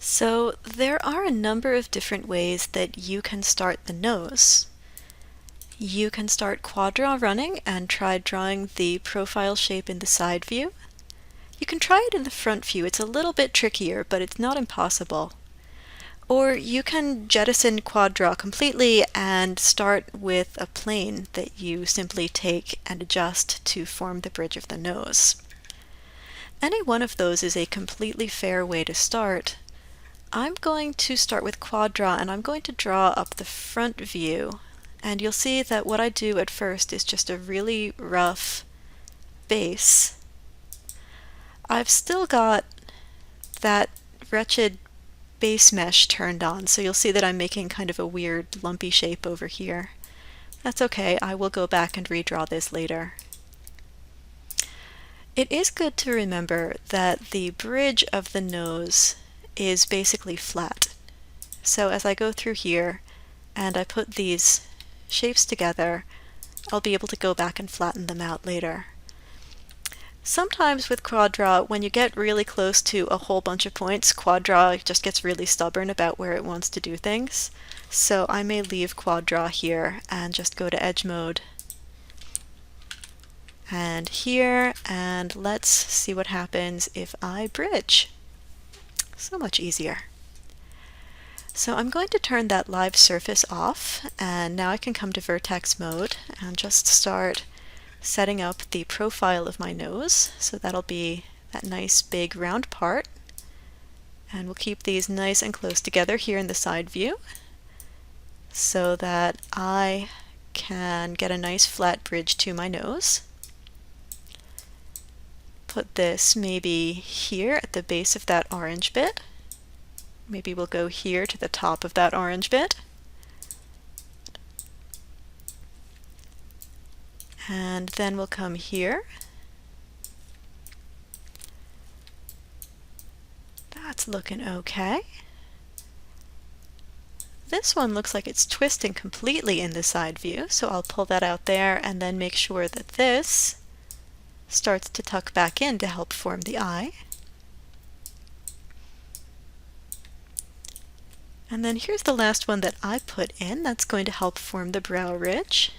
So there are a number of different ways that you can start the nose. You can start quad draw running and try drawing the profile shape in the side view. You can try it in the front view. It's a little bit trickier, but it's not impossible. Or you can jettison quad draw completely and start with a plane that you simply take and adjust to form the bridge of the nose. Any one of those is a completely fair way to start. I'm going to start with quad draw and I'm going to draw up the front view, and you'll see that what I do at first is just a really rough base. I've still got that wretched base mesh turned on, so you'll see that I'm making kind of a weird lumpy shape over here. That's okay, I will go back and redraw this later. It is good to remember that the bridge of the nose is basically flat. So as I go through here and I put these shapes together, I'll be able to go back and flatten them out later. Sometimes with quad draw, when you get really close to a whole bunch of points, quad draw just gets really stubborn about where it wants to do things. So I may leave quad draw here and just go to edge mode and here, and let's see what happens if I bridge. So much easier. So I'm going to turn that live surface off, and now I can come to vertex mode and just start setting up the profile of my nose. So that'll be that nice big round part, and we'll keep these nice and close together here in the side view so that I can get a nice flat bridge to my nose. Put this maybe here at the base of that orange bit. Maybe we'll go here to the top of that orange bit. And then we'll come here. That's looking okay. This one looks like it's twisting completely in the side view, so I'll pull that out there and then make sure that this starts to tuck back in to help form the eye. And then here's the last one that I put in. That's going to help form the brow ridge.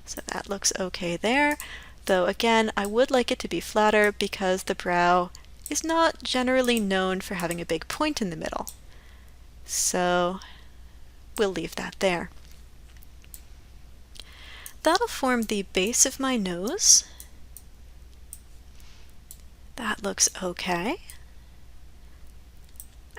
So that looks okay there. Though again, I would like it to be flatter because the brow is not generally known for having a big point in the middle. So we'll leave that there. That'll form the base of my nose. That looks okay.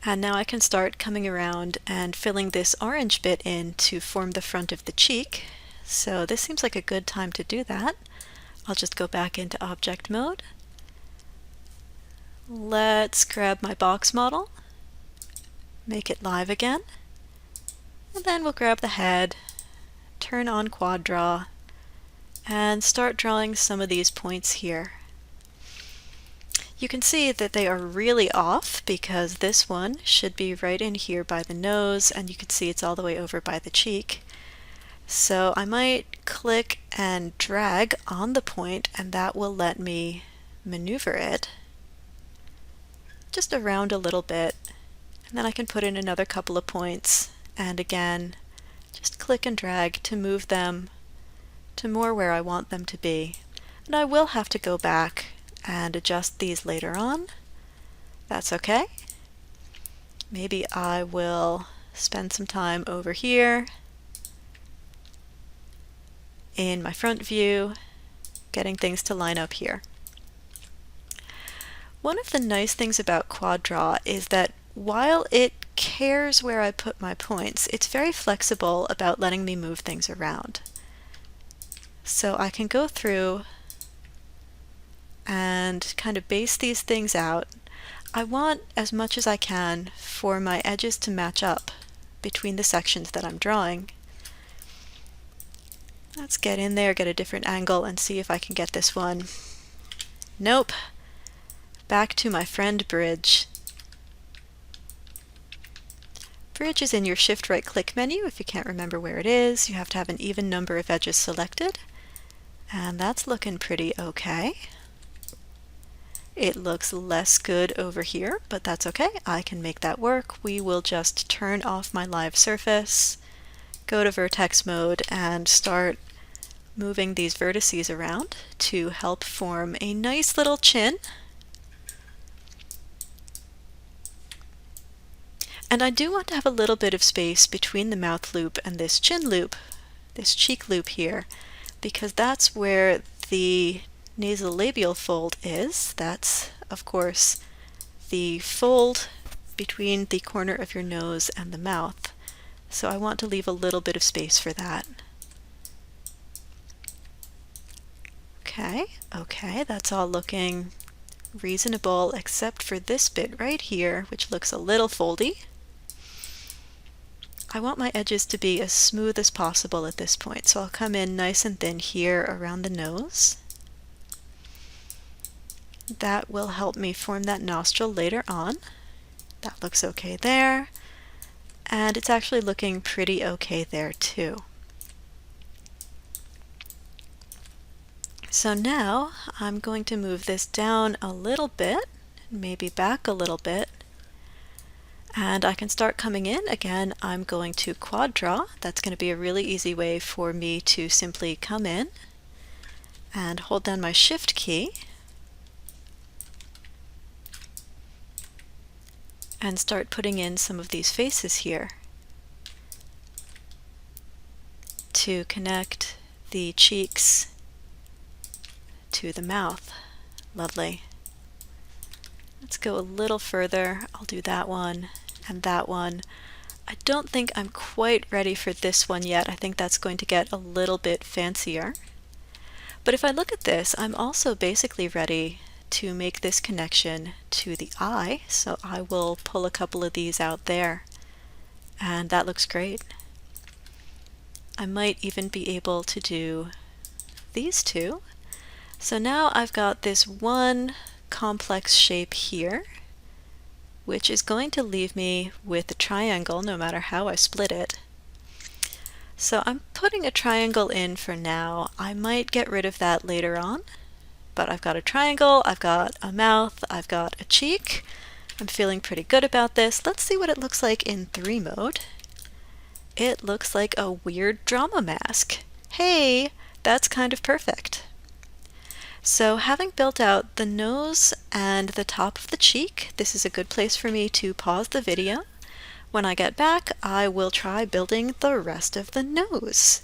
And now I can start coming around and filling this orange bit in to form the front of the cheek. So this seems like a good time to do that. I'll just go back into object mode. Let's grab my box model, make it live again, and then we'll grab the head, turn on quad draw, and start drawing some of these points here. You can see that they are really off because this one should be right in here by the nose, and you can see it's all the way over by the cheek. So I might click and drag on the point, and that will let me maneuver it just around a little bit. And then I can put in another couple of points, and again, just click and drag to move them to more where I want them to be. And I will have to go back and adjust these later on. That's okay. Maybe I will spend some time over here in my front view, getting things to line up here. One of the nice things about quad draw is that while it cares where I put my points, it's very flexible about letting me move things around. So I can go through and kind of base these things out. I want as much as I can for my edges to match up between the sections that I'm drawing. Let's get in there, get a different angle, and see if I can get this one. Nope. Back to my friend bridge. Bridge is in your shift right click menu. If you can't remember where it is, you have to have an even number of edges selected. And that's looking pretty okay. It looks less good over here, but that's okay. I can make that work. We will just turn off my live surface, go to vertex mode, and start moving these vertices around to help form a nice little chin. And I do want to have a little bit of space between the mouth loop and this chin loop, this cheek loop here, because that's where the nasolabial fold is. That's, of course, the fold between the corner of your nose and the mouth. So I want to leave a little bit of space for that. Okay, that's all looking reasonable except for this bit right here, which looks a little foldy. I want my edges to be as smooth as possible at this point, so I'll come in nice and thin here around the nose. That will help me form that nostril later on. That looks okay there, and it's actually looking pretty okay there too. So now I'm going to move this down a little bit, maybe back a little bit, and I can start coming in. Again, I'm going to quad draw. That's going to be a really easy way for me to simply come in and hold down my Shift key and start putting in some of these faces here to connect the cheeks to the mouth. Lovely. Let's go a little further. I'll do that one and that one. I don't think I'm quite ready for this one yet. I think that's going to get a little bit fancier. But if I look at this, I'm also basically ready to make this connection to the eye. So I will pull a couple of these out there, and that looks great. I might even be able to do these two. So now I've got this one complex shape here, which is going to leave me with a triangle no matter how I split it. So I'm putting a triangle in for now. I might get rid of that later on, but I've got a triangle, I've got a mouth, I've got a cheek. I'm feeling pretty good about this. Let's see what it looks like in 3 mode. It looks like a weird drama mask. Hey, that's kind of perfect. So having built out the nose and the top of the cheek, this is a good place for me to pause the video. When I get back, I will try building the rest of the nose.